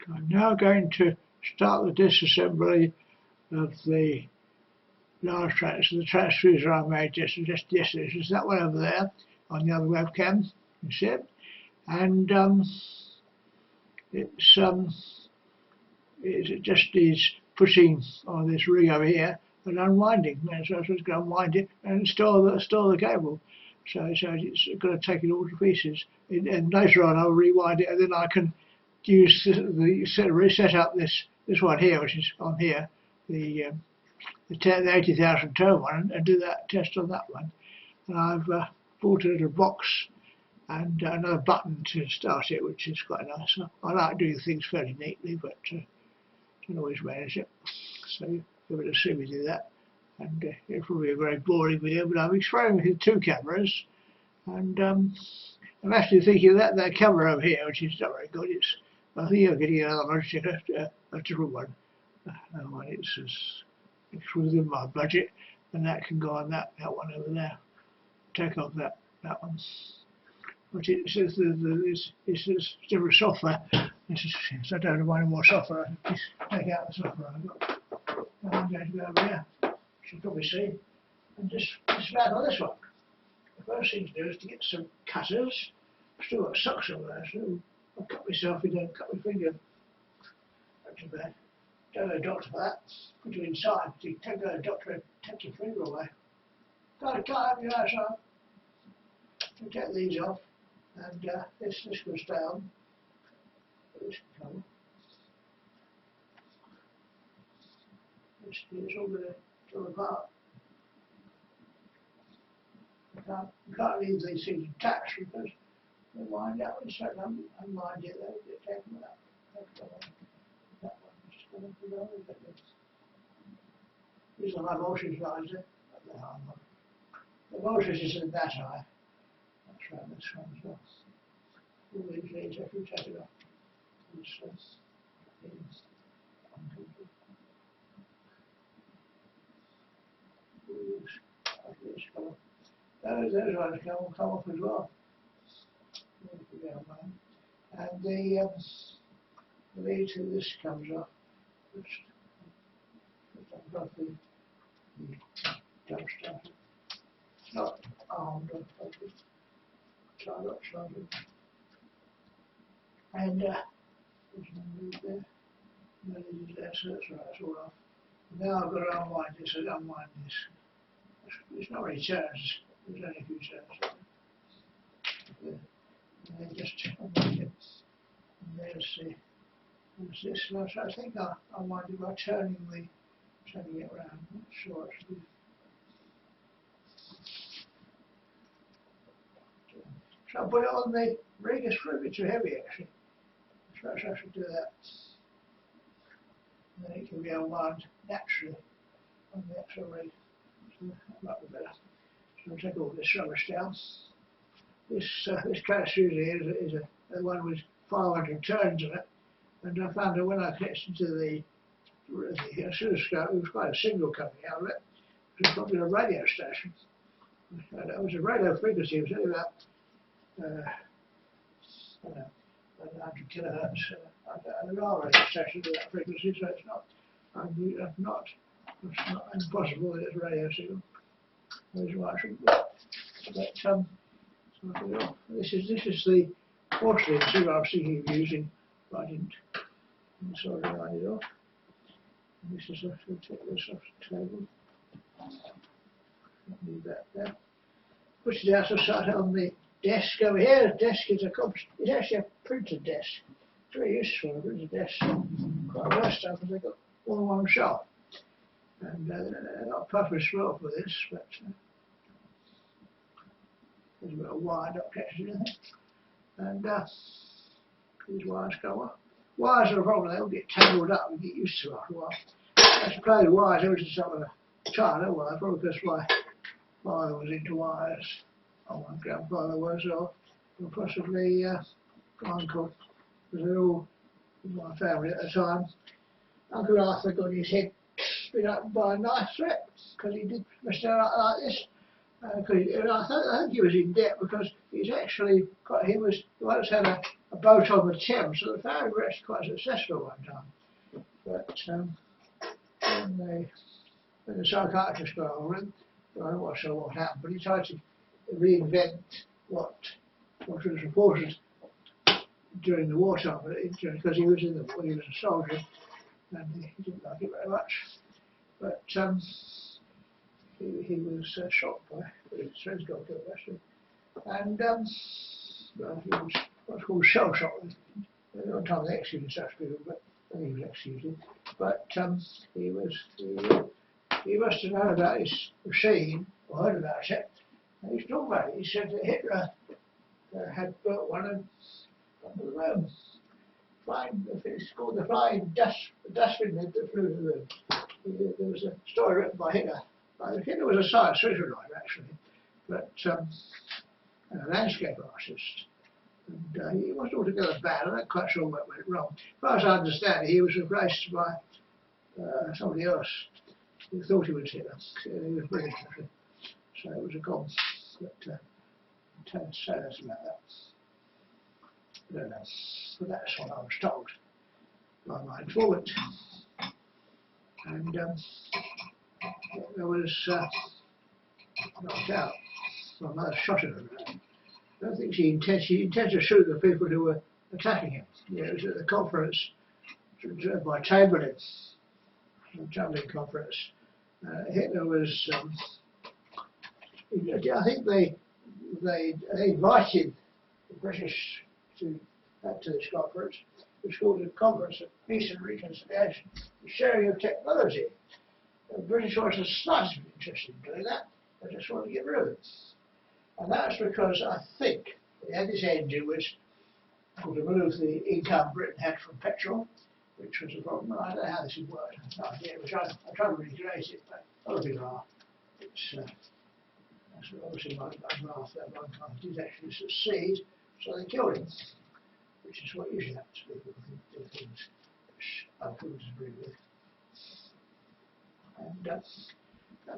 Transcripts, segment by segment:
I'm now going to start the disassembly of the large the transfusor I made just yesterday. It's that one over there on the other webcam, you see it, and it just needs putting on this ring over here and unwinding. So I'm just going to unwind it and store the cable. So it's going to take it all to pieces. And later on I'll rewind it, and then I can use reset up this one here, which is on here, the 80,000 turn one, and do that test on that one. And I've bought a little box and another button to start it, which is quite nice. I like doing things fairly neatly, but don't always manage it. So you'll be able to see me do that. And it'll probably be a very boring video, but I'm experimenting with two cameras, and I'm actually thinking that camera over here, which is not very good. I think I'm getting another a different one. It's within my budget, and that can go on that one over there. Take off that one. But it says it's different software. So I don't have any more software. I can just take out the software I've got. And I'm going to go over here. You should probably see. And just dismantle on this one. The first thing to do is to get some cutters. I've still got socks on there, so I'll cut myself in there and cut my finger. Not too bad. Don't go to the doctor for that. Put you inside. You can't go to the doctor and take your finger away. Got to have your outside. So take these off, and this goes down. This can come. It's all going to fall apart. You can't leave these things attached because they wind up and so unwind it. They'll take them out. That one just going to go over this. These are my voltage lines there. The voltage isn't that high. That's right, this one as well. All these leads, if you take it off. Those ones come off as well. And the lead to this comes off. I've got the jump starter. It's not armed, I've just tied up slightly. And there's one lead there. No lead there, so that's right, that's all off. Now I've got to unwind this and unwind this. It's not really turns, there's only a few turns. And then just unwind it. And there's this. So I think I unwind it by turning it around. I'm not sure actually. So I'll put it on the ring. It's a bit too heavy actually. So I should do that. And then it can be unwound naturally on the actual ring. So that might be better. So I'll take all this rubbish down. This transfusor is a one with 500 turns on it, and I found that when I connected to the oscilloscope, it was quite a signal coming out of it. It was probably a radio station. And it was a radio frequency. It was only about 100 kilohertz. And there are radio stations with that frequency, so it's not impossible that it's a radio signal. That's why I shouldn't do it. But this is the porcelain sieve I was thinking of using, but I didn't. And so I wind it off. And this is going to take this off the table. Leave that there. Push it out to start on the desk over here. The desk is it's actually a printed desk. It's very useful, a printed desk. Quite nice stuff because they've got all in one shop. And they're not perfectly small for this, but there's a bit of wire not catching anything. And these wires come off. Wires are a problem, they all get tangled up and get used to it after a while. I should play with wires every time I'm a child, well, probably because my father was into wires, or my grandfather was, or possibly uncle, because they're all in my family at the time. Uncle Arthur got his head split up by a knife threat because he did mess around like this. I think he was in debt because he's actually quite, he once had a boat on the Thames, so the family were actually quite successful one time. But when the psychiatrist got hold of him, I'm not sure what happened, but he tried to reinvent what was reported during the wartime, because he was he was a soldier, and he didn't like it very much. But he was shot by his friends, got killed actually, and well, he was what's called shell shock. One time they executed such people, but he was executed. But he must have known about his machine or heard about it. And he's talking about it. He said that Hitler had built one of the room. It's called the flying dustbin that flew in the room. There was a story written by Hitler. Hitler was a science fiction writer actually, but a landscape artist. And he wasn't altogether bad. I'm not quite sure what went wrong. As far as I understand, he was replaced by somebody else who thought he was Hitler. He was British, actually. So it was a con. But I can't say that about that. I don't know. But that's what I was told by my informant. And there was knocked out. My mother shot him. I don't think she intended to shoot the people who were attacking him. Yeah, it was at the conference by Chamberlain, the Chamberlain conference. Hitler was. I think they invited the British to this conference. It was called the Conference of Peace and Reconciliation, the sharing of technology. The British wasn't slightly interested in doing that. They just wanted to get rid of it. And that's because I think they had this engine which would remove the income Britain had from petrol, which was a problem. I don't know how this would work. I have no idea. I tried to recreate it, but other people are. It's obviously my graph that one guy did actually succeed, so they killed him, which is what usually happens to people who do things which I couldn't disagree with. And that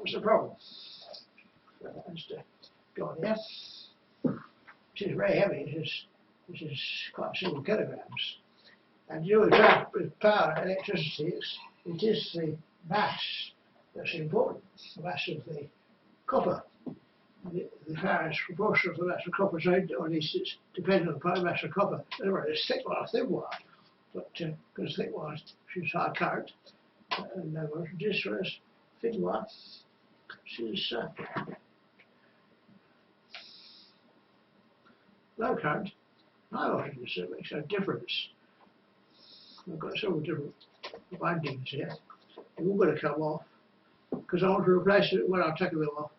was the problem. So I managed to go on here. Which is very heavy. This is quite several kilograms. And you know, with power and electricity, it is the mass that's important. The mass of the copper. The power is proportional to the mass of copper, so or at least it's dependent on the mass of copper. It's thick wire, thin wire, but because thick wire shoots high current, and no voltages, whereas thin wire shoots low current, high voltages, so it makes no difference. I've got several different windings here. They're all going to come off because I want to replace it when I've taken them off.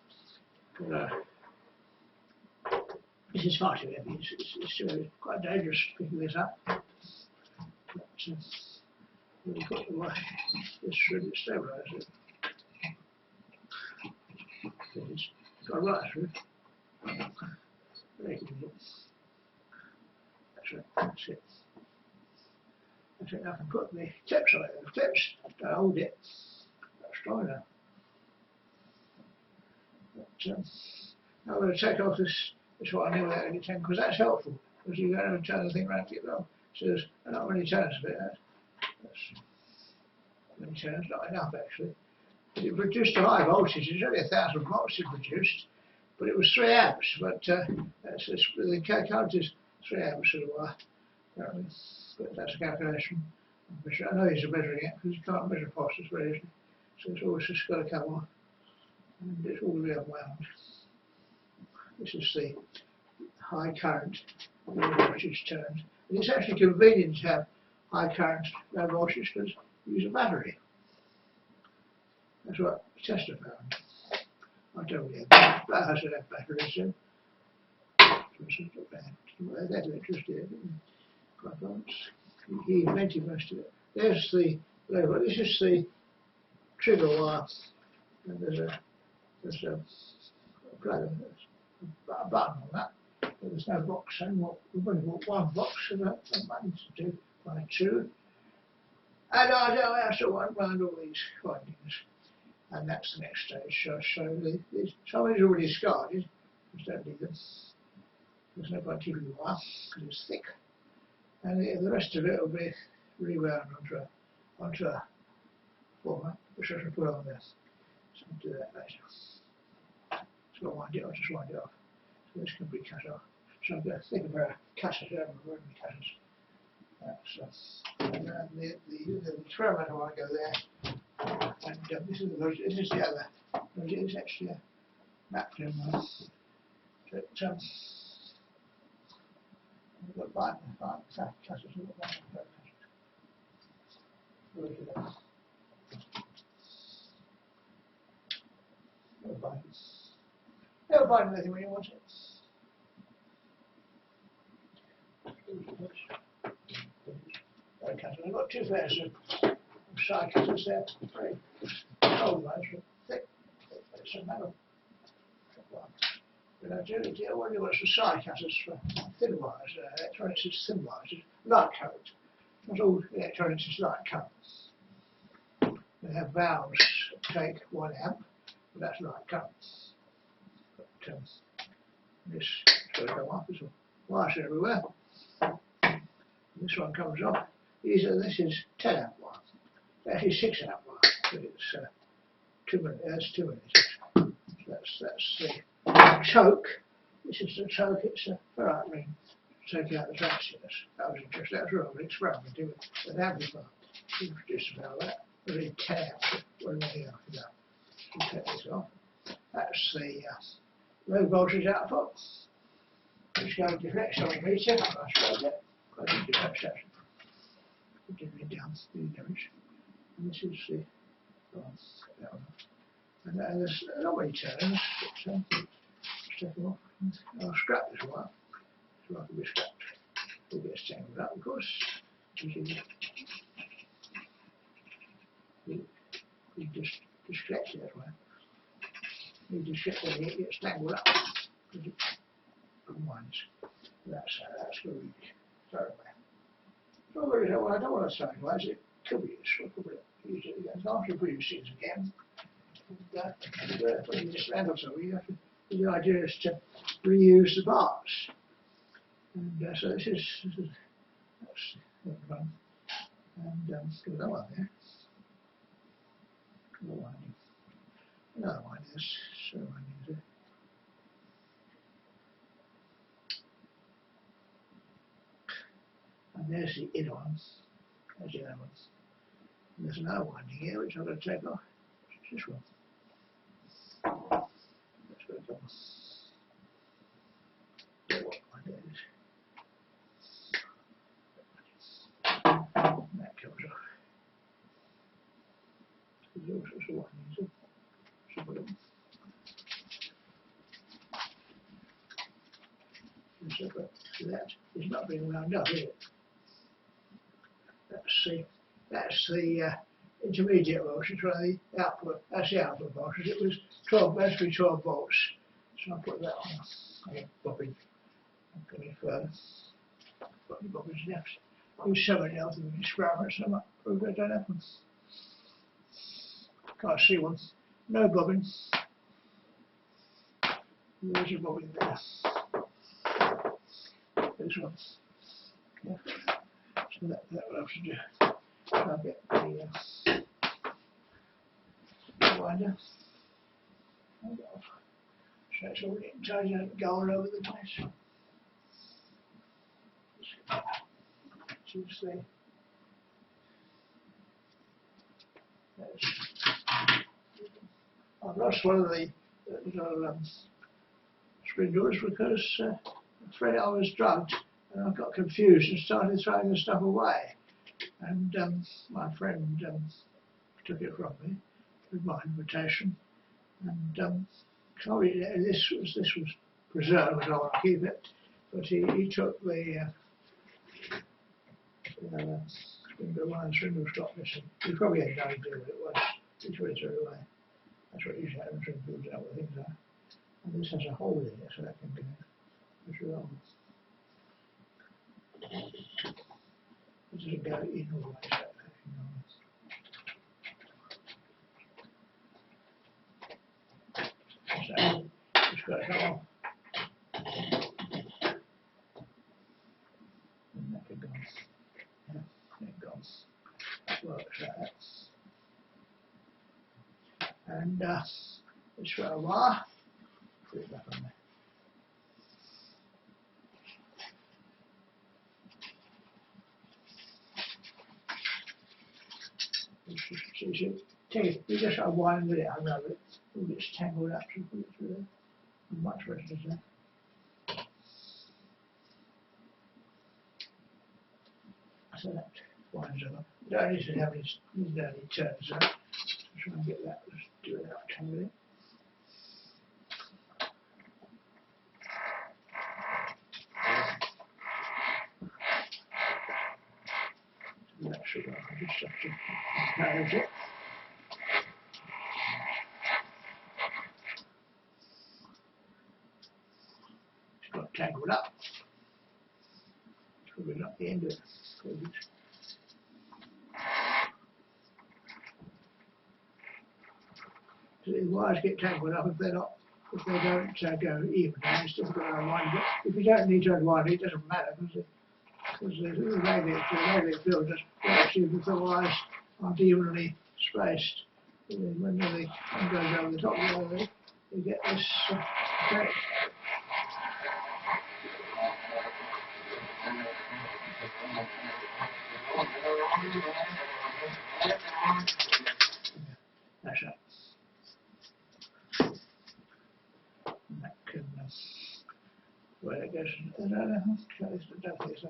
This is far too heavy. It's quite dangerous picking this up. But when you put the wire, this should stabilise it. It's got a right through. Very good. That's right. That's it. I think I can put the clips on it. The clips to hold it. That's strong enough. But I'm going to take off this one here without any turn, because that's helpful. Because you go and turn the thing around to get long. So there's not many turns of it. That's many turns, not enough actually. But it produced a high voltage. It's only 1,000 volts it produced, but it was 3 amps. But the current is 3 amps for the wire. Apparently. But that's a calculation. I know he's measuring it because you can't measure phosphorus very easily. So it's always just got to come off. And it's all unwound. This is the high current, low voltage turns. And it's actually convenient to have high current, low voltage because you use a battery. That's what Tesla found. I don't really have I should have batteries in. That electricity, he invented most of it. There's the lever. This is the trigger wire, and there's a button on that. But there's no box anymore. We've only got one box of buttons to do by 2. And I don't have to run all these windings. And that's the next stage. So some of these are already discarded. Just don't need them. There's no point keeping the wire because it's thick, and the rest of it will be rewound onto a former, which I shall put on there. So I'll do that later. So I'll wind it, I'll just wind it off. So this can be cut off. So I've got a thicker pair of cutters, I haven't got any cutters. And then the experimental one go there. And this is the other. It is actually a napkin one. But I've got fine cutters. Look at that. Never find anything when you want it. I've got two pairs of side cutters there, very old ones, thick, it's a metal. But I do what do you want some side cutters for thin wires, electronics is thin wires, it's light current. Not all electronics is light current. They have valves that take 1 amp, but that's light current. But this is going to go off, there's wires everywhere. This one comes off. This is 10 amp wire. Actually 6 amp wire, but it's 2 minutes. That's 2 minutes. So that's the choke. This is the choke. It's a ferrite ring to take out the transfusirs. That was interesting. That was what I was experimenting with an amplifier. Just about that. Really 10 amps. What do you think? So take this off. That's the low voltage output. Which goes direct on the meter. I showed it. Quite a different section. Down the image. And this is the and there's not many turns, but step them off. I'll scrap this wire, so I can be scrapped. It gets tangled up, of course. You just disconnect it that way. You disconnect it and it gets tangled up because it unwinds. That's going to be thrown away. Well, I don't want to sideways, it could be useful, use it again. After you put your seeds again, when you dismantle so the idea is to reuse the parts. And so this is that's fun. And got another one there. Another one is so I need to. And there's the inner one. There's the other one. And there's another one here which I'm going to take off. It's this one. That's going to come off. What one it is. And that comes off. There's also one here. Some of them. So that is not being wound up, is it? That's the intermediate voltage, right? The output. That's the output voltage. It was 12, supposed to be 12 volts. So I'll put that on. Okay, bobbing. I'm going further. Got any bobbins left? There's so many other experiments. I might prove they don't happen. Can't see one. No bobbin. There's a bobbin there. This one. Yeah. So that will have to do. I'll get the winder. So it's all getting tight and go all over the place. See. I've lost one of the little spring doors because afraid I was drugged and I got confused and started throwing the stuff away. And my friend took it from me with my invitation. And sorry, this was preserved, I want to keep it. But he took the one spindle stopped missing. He probably had no idea what it was. He threw it away. That's what usually happens when people don't know what things are. And this has a hole in it, so that can go. What's wrong? It doesn't go in all the way, so it's got to come off. like that. And this for a wire, put it back on there. You just unwind with it, unravel it, all gets tangled up, so put it through there. Much better than that. So that winds up. You don't need to have any turns, so try and get that, just do it without tangling it. That should work. I just have to manage it. It's got tangled up. It's probably not the end of it. So the wires get tangled up if they don't go even. You still got to unwind it. If you don't need to unwind it, it doesn't matter because the magnetic field just works even if the wires aren't evenly spaced. When they goes over the top of the other, you get this effect. That's right. And that can, where it goes, I don't think so.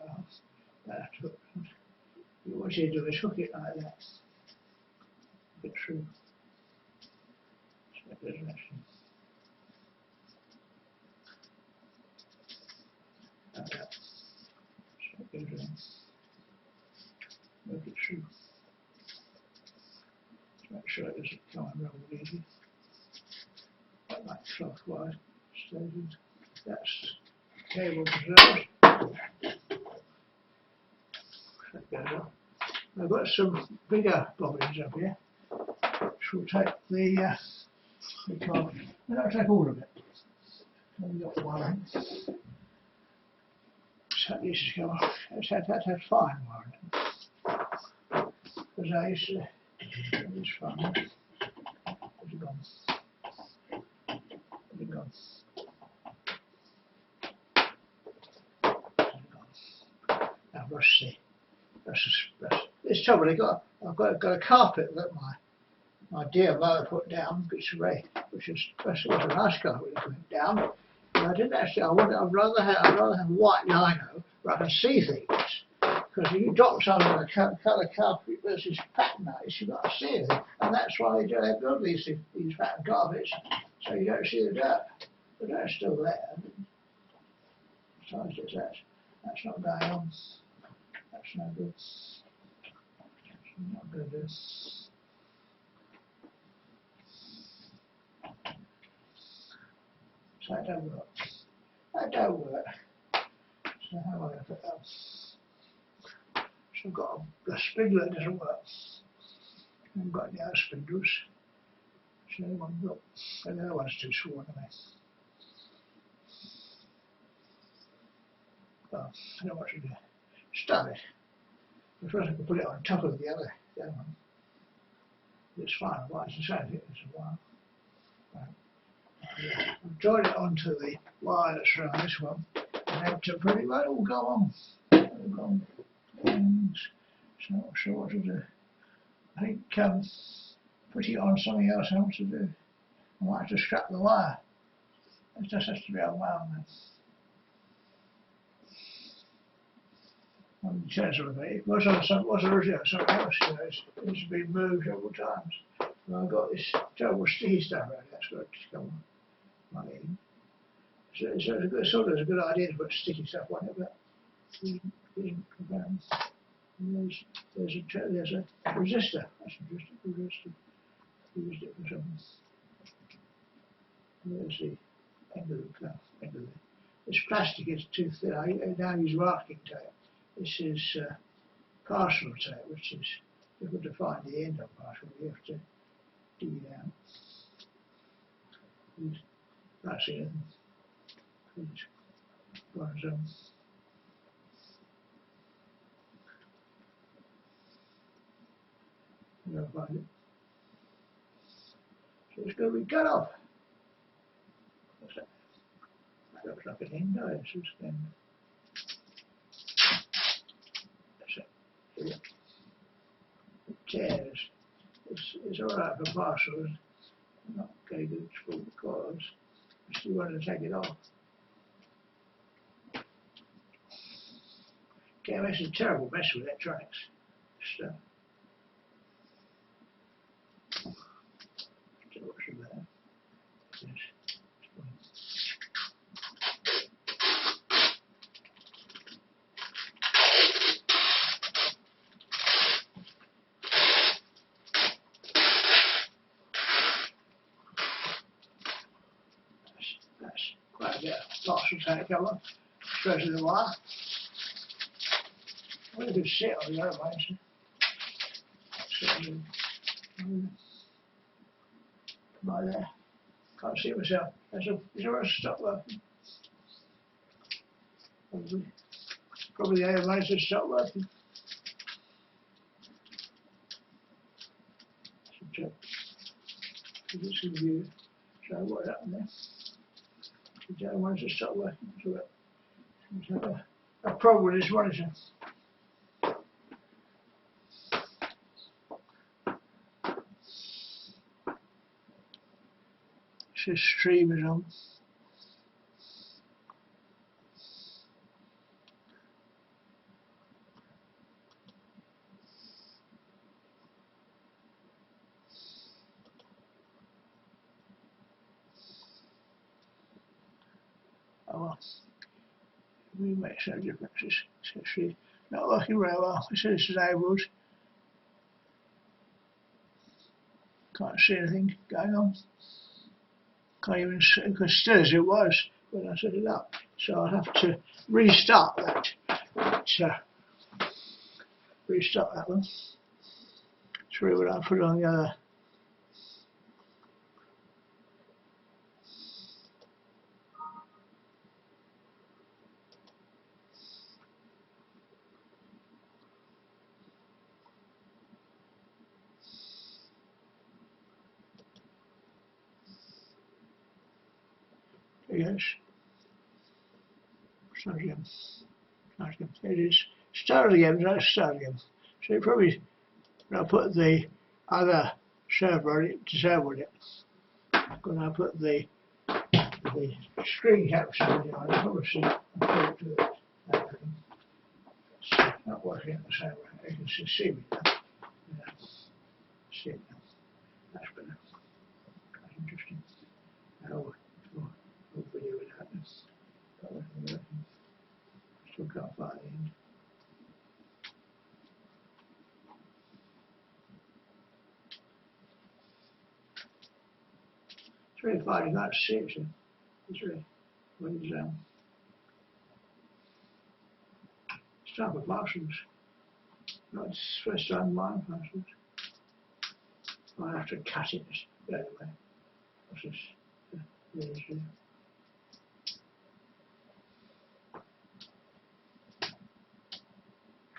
What you do is hook it like that. Get through. So it goes actually. Like that. So it goes in. Work it through. Make sure it doesn't come and roll easy. Like clockwise stages. That's cable preserved. That goes up. I've got some bigger bobbins up here, which will take the card. And I'll take all of it. I've got one. So this is going off. That's had fine wire. Because I used to this fine. Where's it gone? Where's it gone? I've lost this trouble. I've got a carpet that my dear mother put down, which was a nice carpet that went down. But I didn't actually. I'd rather have white lino where I can see things. Because if you drop something on a colour carpet versus pattern ice, you've got to see everything, and that's why they build these pattern carpets, so you don't see the dirt. The dirt's still there. Besides, that's not going on. That's no good. That's not going to do. So that don't work. That don't work. So how am I going to put that? So I've got a spindle that doesn't work. I haven't got any other spindles. So one got, and the other one's too small anyway. Well, I don't know what to do. Start it. I suppose I can put it on top of the other one. It's fine, why it's the same thing as a wire. Right. I've joined it onto the wire that's around this one, and then to pretty well all go on. It'll go on. So I'm not sure what to do. I think put it on something else I want to do. I might have to strap the wire. It just has to be unwound then. On the chance of it, it was originally something else, it's been moved several times. And I've got this terrible sticky stuff around it, that's got to come on my end. So it's a good idea to put sticky stuff on it, but there's a resistor. That's a resistor. Used it for something. There's the end of the This plastic is too thin. I now use masking tape. This is partial tape, which is difficult to find the end of partial. You have to dig it out. That's it. going to find it. So it's going to be cut off. What's that? That looks like an end. No, it's just an end. That's it. It tears. It's alright for parcels. Not very good for cars. I still want to take it off. Okay, that's a terrible mess with electronics stuff. So what's the matter? Yes. That's quite a bit of parcel tank cover, especially the wire. Well, it could sit on the other way, right there. Can't see myself. Is there a stop working? Probably the other ways that stop working. Check. It's in view. So what happened there? The other ones that stop working. So a problem with this monitor. This stream is on. Oh well, we make no differences. It's actually not working very well. It says disabled. Can't see anything going on. Can't even see, because still as it was when I set it up. So I'll have to restart that. Restart that one. Through what I put on the other. Yes. Start again. Start again. It is. Start again. Let's start again. So probably when I put the other server on it, disabled it. When I put the screen caps on it, I obviously put to that thing. It's not working the same way. You can see me now. Yeah. See it now. That's better. That's interesting. Now we'll video it out. Still can't find the end. It's really fine, you can't see it. So it's really, when it's time for parcels. No, it's first time buying parcels. I have to cut it the other way. What's this?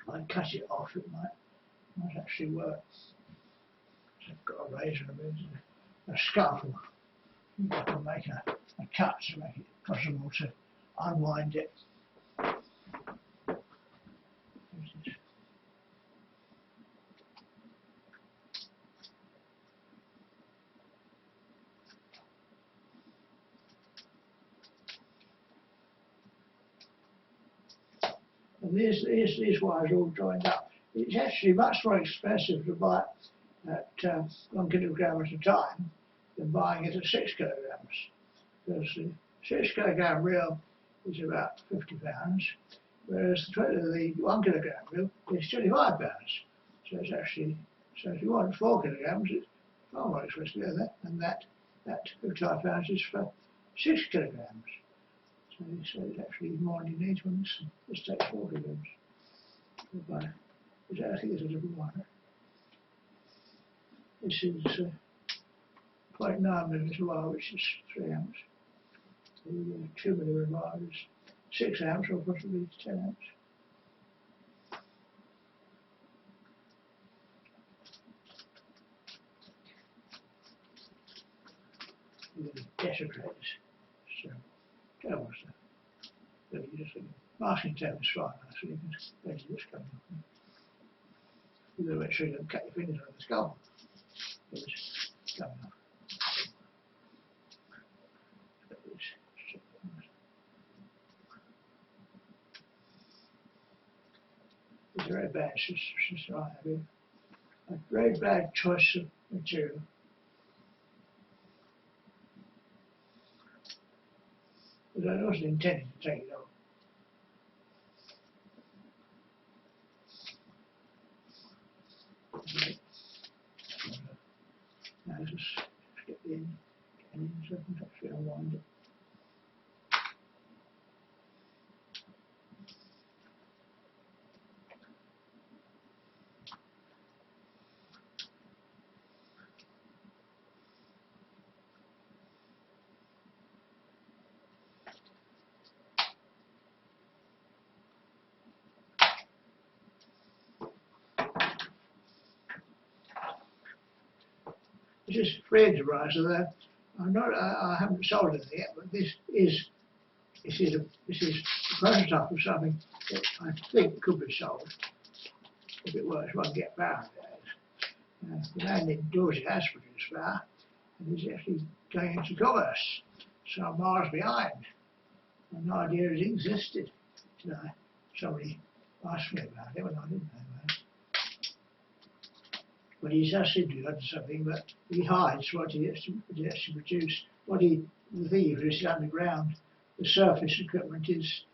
I'd cut it off, it might actually work. So I've got a razor and a scalpel. I can make a cut to make it possible to unwind it. And these wires are all joined up. It's actually much more expensive to buy it at 1 kilogram at a time than buying it at 6 kilograms. Because the 6 kilogram reel is about £50, whereas the 1 kilogram reel is £25. So it's actually, so if you want 4 kilograms, it's far more expensive than that. That £55 is for 6 kilograms. So it's actually more than you need when this takes 4 kilograms. I think it's a different one. This is 0.9 millimeters wire, which is 3 amps. So 2 millimeter wire is 6 amps, or possibly 10 amps. desecrators. So, terrible stuff. So you just masking tape is fine, so you can basically just come off. You do it so you don't cut your fingers on the skull. It's coming off. It's a very bad system I have here. A very bad choice of material. But I wasn't intending to take it off. Okay. Now just get the end so I can actually unwind it. This is free enterprise, although I haven't sold it yet, but this is a prototype of something that I think could be sold if it works. One get round it. The man in Dorsey has produced that, and he's actually going into commerce. So I'm miles behind. And no idea it existed. Somebody asked me about it when I didn't know about it. But he's actually done something, but he hides what he has to produce. The thing he produces underground, the surface equipment is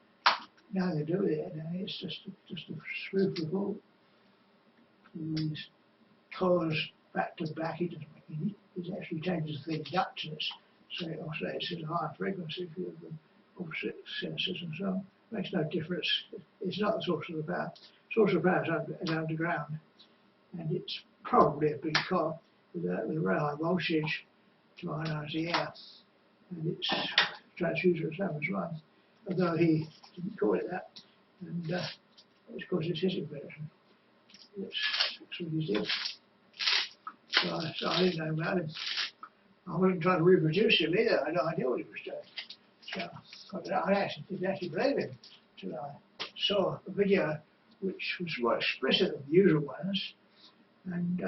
nothing to do with it. It's just a screw for all. These cores back to back, he doesn't make any. He actually changes the inductance, so it oscillates at a higher frequency for the opposite sensors and so on. Makes no difference. It's not the source of the power. Source of power is underground, and it's probably a big core with a very high voltage to ionise the air, and it's transfusor itself as well. Although he didn't call it that, and it's because it's his invention. That's what he did. So I didn't know about him. I wasn't trying to reproduce him either. I had no idea what he was doing. So I actually didn't actually believe him until I saw a video which was more explicit than the usual ones, and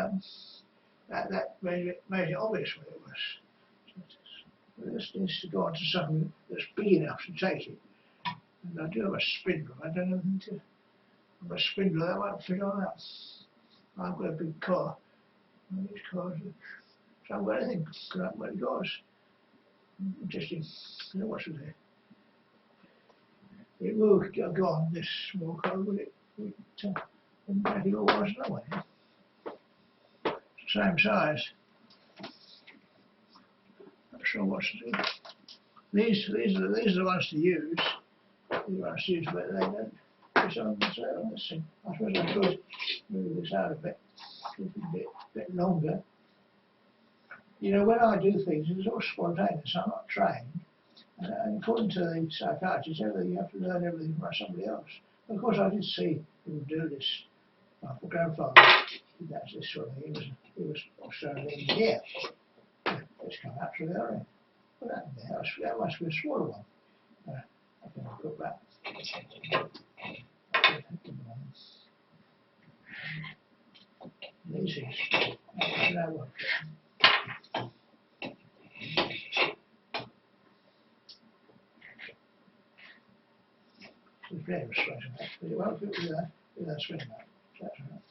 that made it obvious what it was. So this needs to go on to something that's big enough to take it. And I do have a spindle. I don't know anything to. I have a spindle that won't fit on that. I've got a big car. And these cars, so I haven't got anything. I haven't got any cars. Interesting. I don't know what's in there. It will go on this small car, will it? Wouldn't make it all was another one. Same size. Not sure what's to do. These are the ones to use. These are ones to use, but they don't. It's on this thing. I suppose I could move this out a bit. A bit longer. You know, when I do things, it's all spontaneous. I'm not trained. And according to the psychiatrist, you have to learn everything by somebody else. Of course, I did see people do this. My grandfather did that this sort of thing. He was Australian engineer. It's come out through the area. What happened there? That must be a smaller one. I think I'll put that. These things. That one. There's plenty of space in that, but it won't fit with that swing mat. That's right.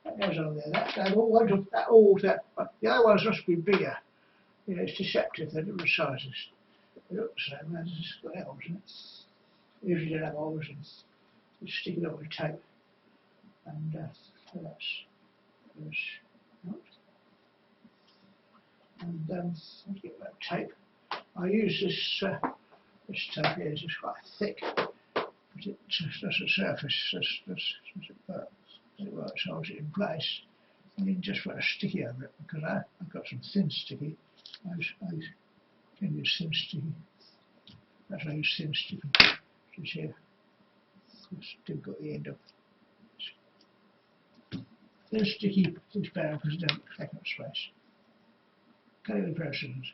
That goes on there. The other one's supposed to be bigger. You know, it's deceptive that it resizes. They look the same, as it's got holes in it. Usually don't have holes in it. You stick it on with tape. And so that's out. And let's get that tape. I use this tape here, it's just quite thick, but it just does the surface, it works, holds it in place. And you can just put a sticky over it, because I've got some thin sticky. I can use thin sticky. That's why I use thin sticky. Just here. It's still got the end of thin sticky is better because it doesn't take up space. Chemical processes.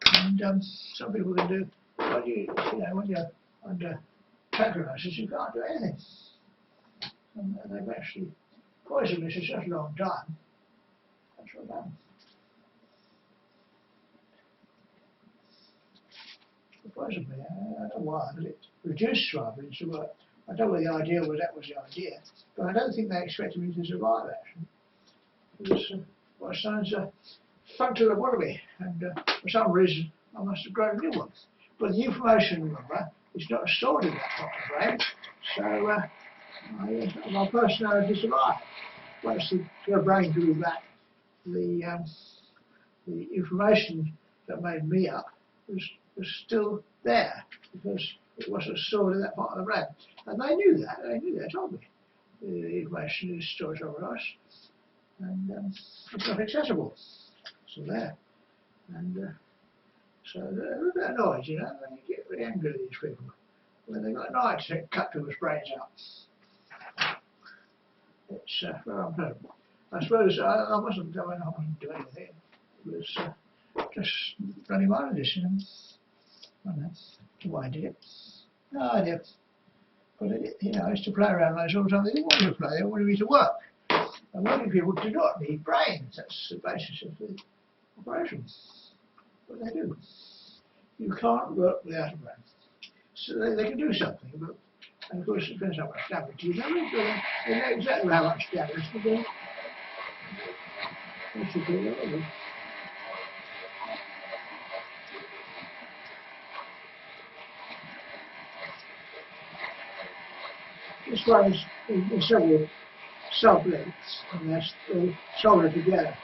And some people can do, when you're under tuberculosis, you can't do anything. And they've actually poisoned this for such a long time. That's what happened. It poisoned me. I don't know why, because it reduced survival to work. I don't know whether the idea was that was the idea, but I don't think they expected me to survive actually. It was what's known as a functional lobotomy, and for some reason I must have grown a new one. But the information, remember, is not stored in that part of the brain, so my personality survived. Once the brain grew back, the information that made me up was still there, because it wasn't stored in that part of the brain. And they knew that, they told me. The information is stored somewhere else, and it's not accessible. So there. And so they're a bit annoyed, you know, and you get really angry at these people when they've got a knife to cut people's brains out. It's very unpleasant. I suppose I wasn't doing anything. It was just running my own this, you know. I don't know why I did it. No idea. But I used to play around those all the time. They didn't want me to play, they wanted me to work. And many people do not need brains. That's the basis of the operation. But they do. You can't work without a brain. So they can do something, but and of course it depends how much damage you do. They know exactly how much damage to do. They should do it. This one's in several sub-lengths, and they're soldered together.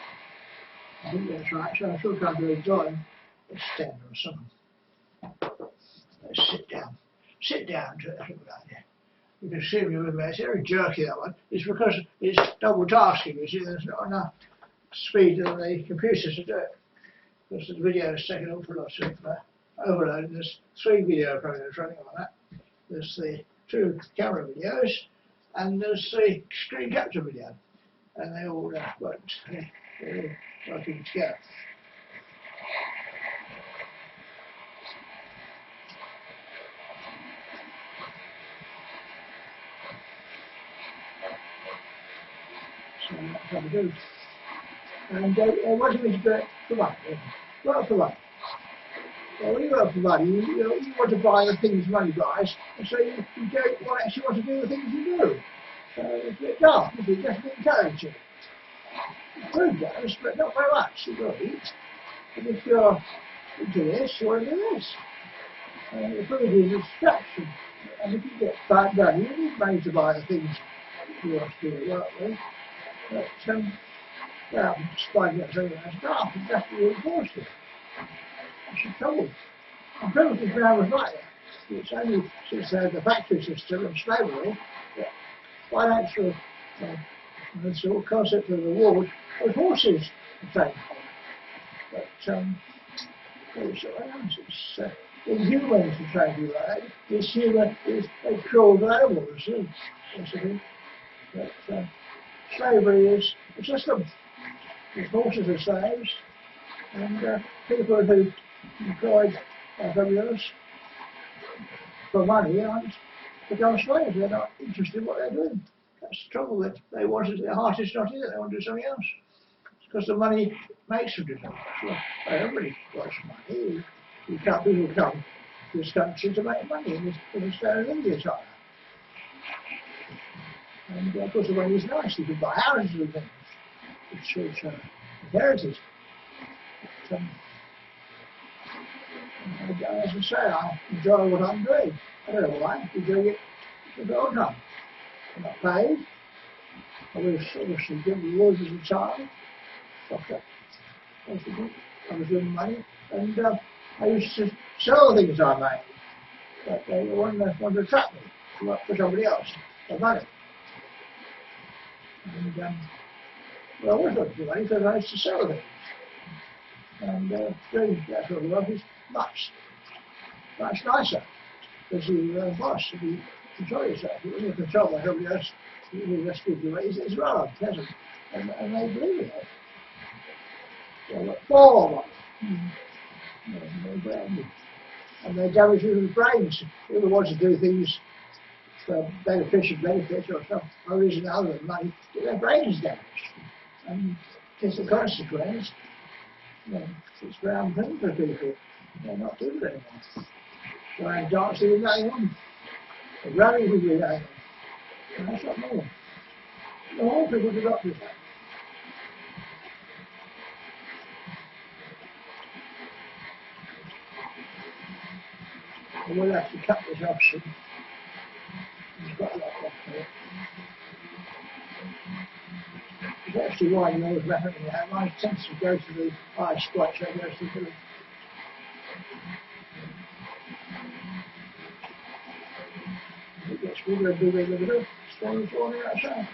I think that's right, so I should come to a join. Let's stand or something. Let's sit down. Sit down to it, that's a good idea. You can see me with me, it's very jerky that one. It's because it's double tasking, you see, there's not enough speed in the computer to do it. Because the video is taking an awful lot of overload. There's 3 video programs running on that. There's the 2 camera videos, and there's the screen capture video, and they all work working together. So that's how we do. And they wanted me to do it for money. Work for money. Well, when you work for money, you want to buy the things money buys, and so you don't actually want to do the things you do. So it's a bit dark, isn't it? Just encouraging. Food does, but not very much. You've got to eat. And if you're into this, you want to do this. The food is a distraction. And if you get bad done, you need money to buy the things you want to do work with. But, well, despite that very nice dark, it's just reinforced it. That's the trouble. I'm primitive ground was like that. It's only since they had the factory system and slavery that financial the sort of concept of the reward of horses to take. But it's inhuman to train people like that. It's human, it's cruel to animals, basically. But slavery is a system. There's horses are slaves, and people who employed familiars for money aren't become slaves. They're not interested in what they're doing. That's the trouble. That they wanted, their heart is not in it. They want to do something else. It's because the money makes them do something else. Well, everybody wants money. People come to this country to make money in this area of India, China. And of course, the money is nice. You can buy houses and things. It's inherited. But, as I say, I enjoy what I'm doing. I don't know why. I'm doing it for the old time. I'm not paid. I was obviously given rewards as a child. I was given money. And I used to sell things I made. But they wanted to trap me to work for somebody else for money. And well, I was looking for money because I used to sell things. And doing that sort of work is much nicer. Because you boss, if you control yourself, when you're controlled by somebody else, you just give you it's rather pleasant. And they believe it. Well, got 4 of them. And they damage people's brains. People want to do things for beneficial benefit or some reason other than money, get their brains damaged. And it's the consequence. It's ground thing for people. They're not doing it anymore. Trying dancing with nothing on. Running with nothing on. And that's not normal. The whole people do not do that. And we'll have to cut this off soon. There's got a lot off there. It's actually why you always recommend that. Mine tends to go to the high squat, so it goes to the it gets bigger and bigger and bigger, stronger and stronger outside.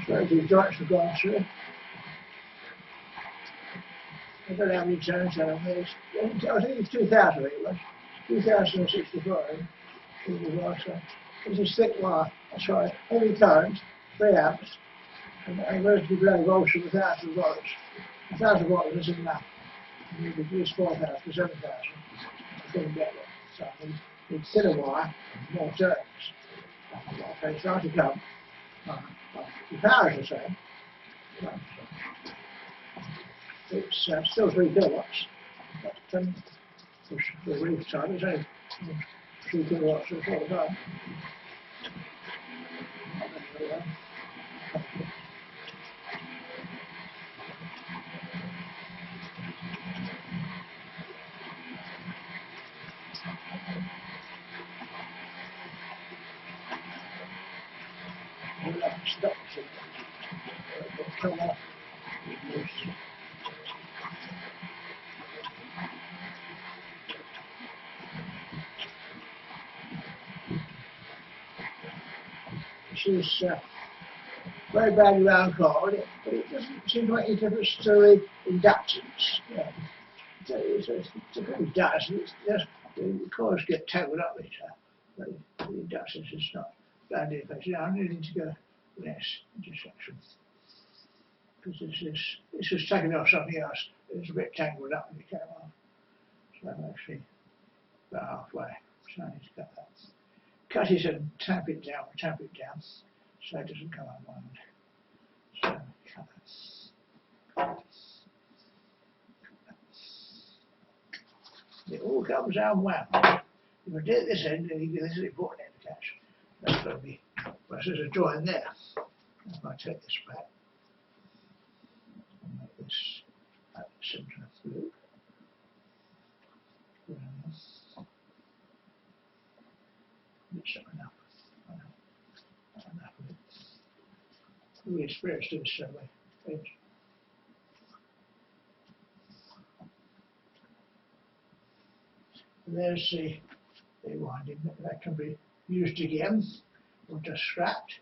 So these joints have gone through. I don't know how many turns there are. I think it's 2,000 it was. 2,065. This is thick wire. That's right. Every current, 3 amps, and relatively low voltage of 1,000 volts. 1,000 volts isn't enough. You need at least 4,000 to 7,000. I couldn't get it. So I need thinner wire, more turns. Okay, start to come. The power is the same. It's still 3 kilowatts, but the reef side is only 3 kilowatts at all the time. Stop it. Come off. This is very badly round coil, but it doesn't seem to make any difference to the inductance. Yeah. It's a good does. The coils get tangled up with each other, but the inductance is not badly affected. Now I'm needing to go less intersection. Because this was taken off something else. It was a bit tangled up when it came off. So I'm actually about halfway. So I need to cut that. Cut it and tap it down, so it doesn't come unwound. So cut that. It all comes unwound. If I do it this end, then you get this important end attached. That's going to be, well, there's a joint there. If I take this back, and make this at the centre of the loop. That's enough. Enough of it. We experienced it this way. And there's the winding that can be used again, or just scrapped.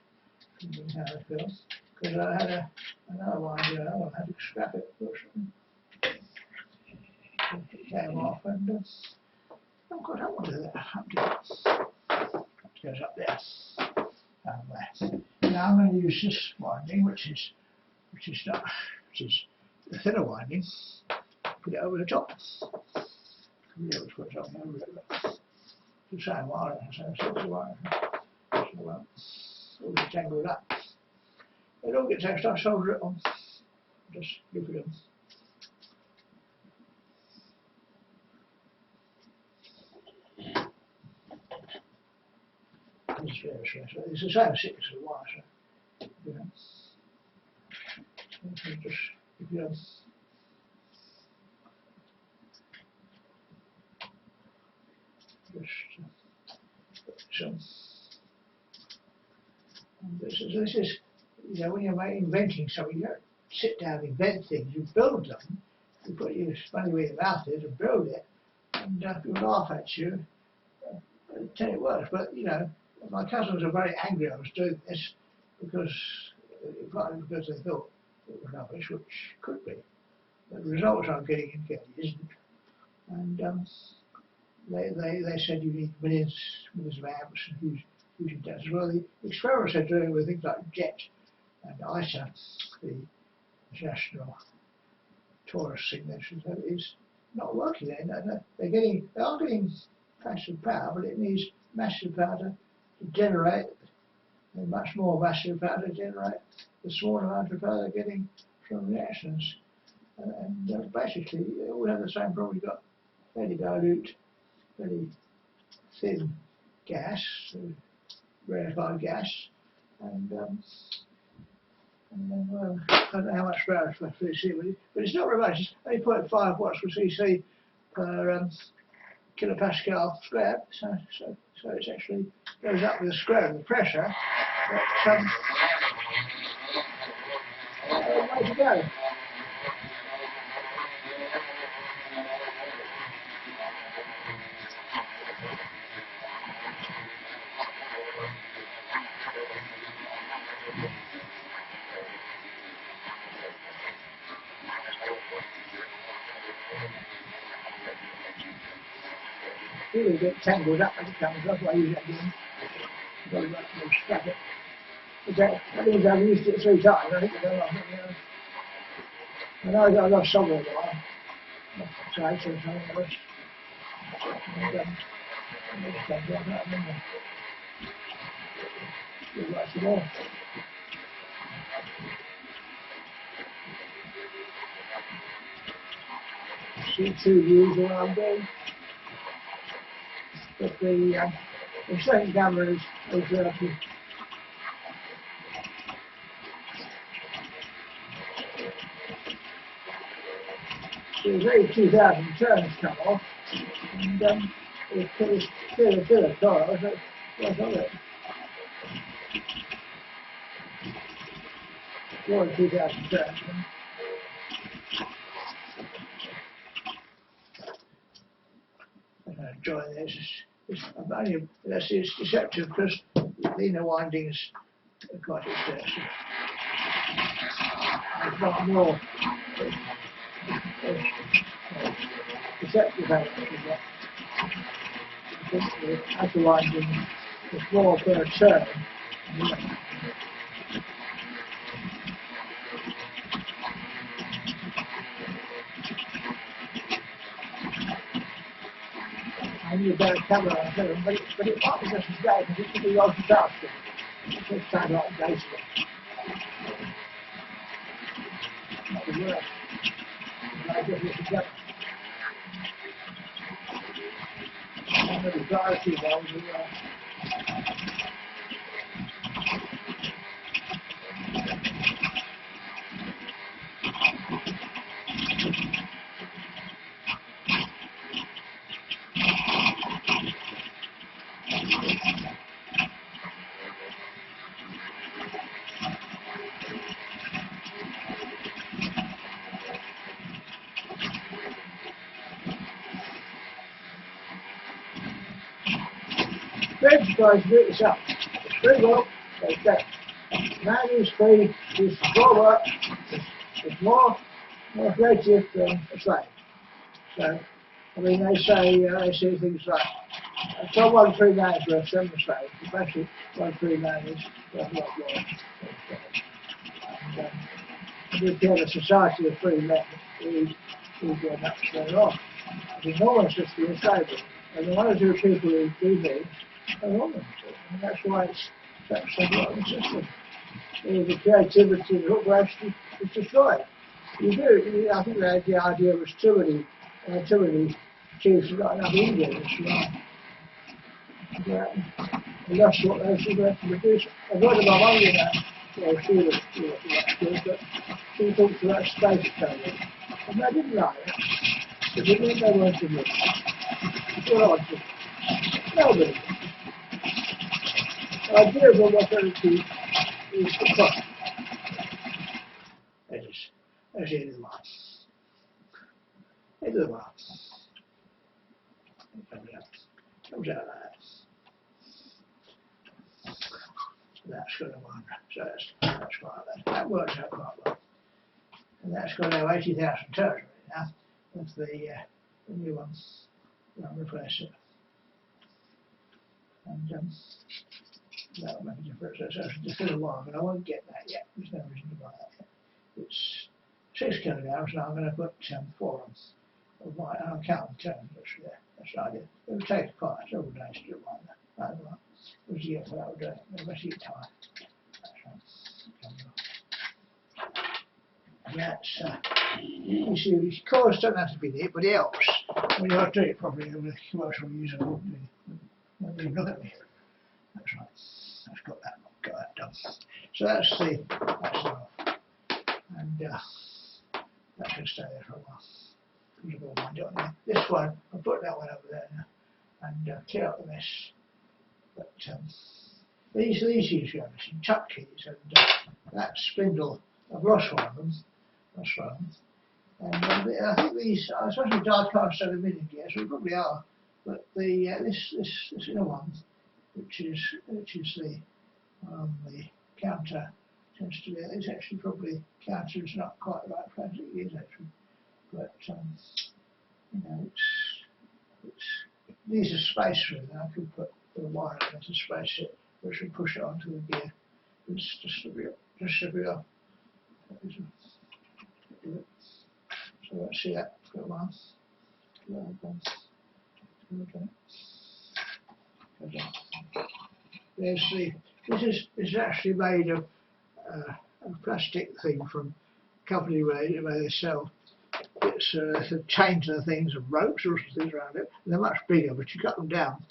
How it feels. Because I had another winding, I had to scrap it. It came off, and oh God, I want to do that. It goes up there. Now I'm going to use this winding, which is the thinner winding. Put it over the top. Yeah, which puts up over it. It's the same wire, so it's the wire. So all gets tangled up. It all gets extra, solder it on. Just loop it on. It's the same thickness of the wire, so you know. So just if you know. This is, you know, when you're inventing something, you don't sit down and invent things, you build them. You put your money where your mouth is and build it, and people laugh at you, tell it works. But, you know, my cousins are very angry I was doing this partly because they thought it was rubbish, which could be. But the results I'm getting indicated isn't. And they said you need millions of amps and huge intense. Well, the experiments they're doing with things like JET and ITER, the International Torus signatures, is not working. They are getting massive power, but it needs massive power to generate, and much more massive power to generate the small amount of power they're getting from reactions. And basically, they all have the same problem. You've got fairly dilute, very thin gas, rarefied gas, and then, well, I don't know how much power for CC, but it's not very much. It's only 0.5 watts per CC per kilopascal squared, so it actually goes up with the square of the pressure. But way to go. Really get tangled up as it comes, that's why I use that again. You've got to strap it. That means I've used it 3 times, I think I know I lost some of it, so I said something else. Next time, I can't remember. You've got some more. See 2 views of what I'm doing. But the second camera is working. So there's 2,000 turns come off, and it's still a car, so what's on it? More than 2,000 turns. I'm enjoying this. It's deceptive because the inner windings are quite expensive. It's not more deceptive element of that. I think the outer winding is more per turn. I need a better camera on film, but it might be just as bad because it could be multitasking. It's just kind of like basic. Not the worst. I guess it's together. I'm going to drive too well as well. French guys do this up. It's pretty well. Okay. Now use free, use more work. It's more creative than a slave. So, I mean, they say things like, so 1 free man is worth 7 slaves. Especially 1 free man is worth a lot more. And if you have a society of free men, we go much better off. The enormous system of slavery. And the 1 or 2 people who do this are women. And that's why it's such a rotten system. The creativity of the hook actually is destroyed. I think the idea was too many chiefs have got enough Indians. And that's what they should have to produce. I've heard about one of that, she was good, but she talked about space travel. And they didn't like it. They weren't to me. What I did. Nobody. The idea of immortality is the problem. That's the end of the line. End of the line. Comes out like that. That's going to one. So that's quite that. That works out quite well. and that's got to have 80,000 turns in it now. That's the new one. I'll replace it. And that'll make a difference. So it's still a while, but I won't get that yet. There's no reason to buy that yet. It's 6 kilograms, and I'm going to put 4 on. I'll count the turns, actually. That's the idea. It would take quite several days to do it like that. What did you get for that? We'll do it. The rest of your time. That's you see, the cores don't have to be neat, but it helps. When you have to do it properly with a commercial user, won't even look at me. That's right. I've got that done. So that's off. And that can stay there for a while. This one, I'll put that one over there now and clear up the mess. But these usually have some tuck keys, and that spindle, I've lost one of them. And I think these, especially die cast aluminium gears, we probably are. But this inner one, which is the counter, tends to be. It's actually probably counter is not quite the right place. It is actually, but you know, these are space through. I can put the wire into space it, which will push it onto the gear. It's just a bit off. So let's see that for a while. This is actually made of a plastic thing from a company where they sell it's chains and things and ropes or things around it. And they're much bigger, but you cut them down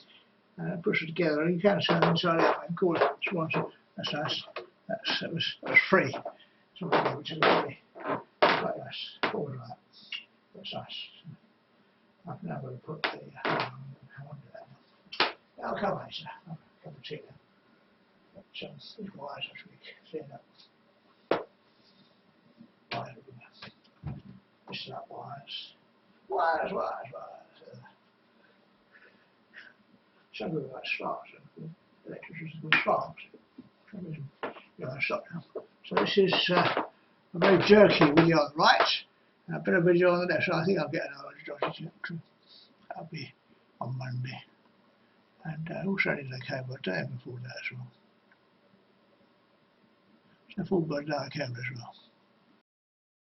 and push them together, and you can sell them inside out and call it sponsor. That's nice. That's free. So which is really quite nice. Forward like that. That's nice. I'm now going to put the how under that one. I'll come later. I'll come and see them. But these wires are weak. See that? Wires. This is not wires. Wires. Some of them like sparks. Electricity with sparks. Yeah, I'll stop now. So this is a very jerky video on the right, and a bit of video on the left. So I think I'll get another one. That'll be on Monday. And also need a cable a day before that as well. So full bird down cable as well.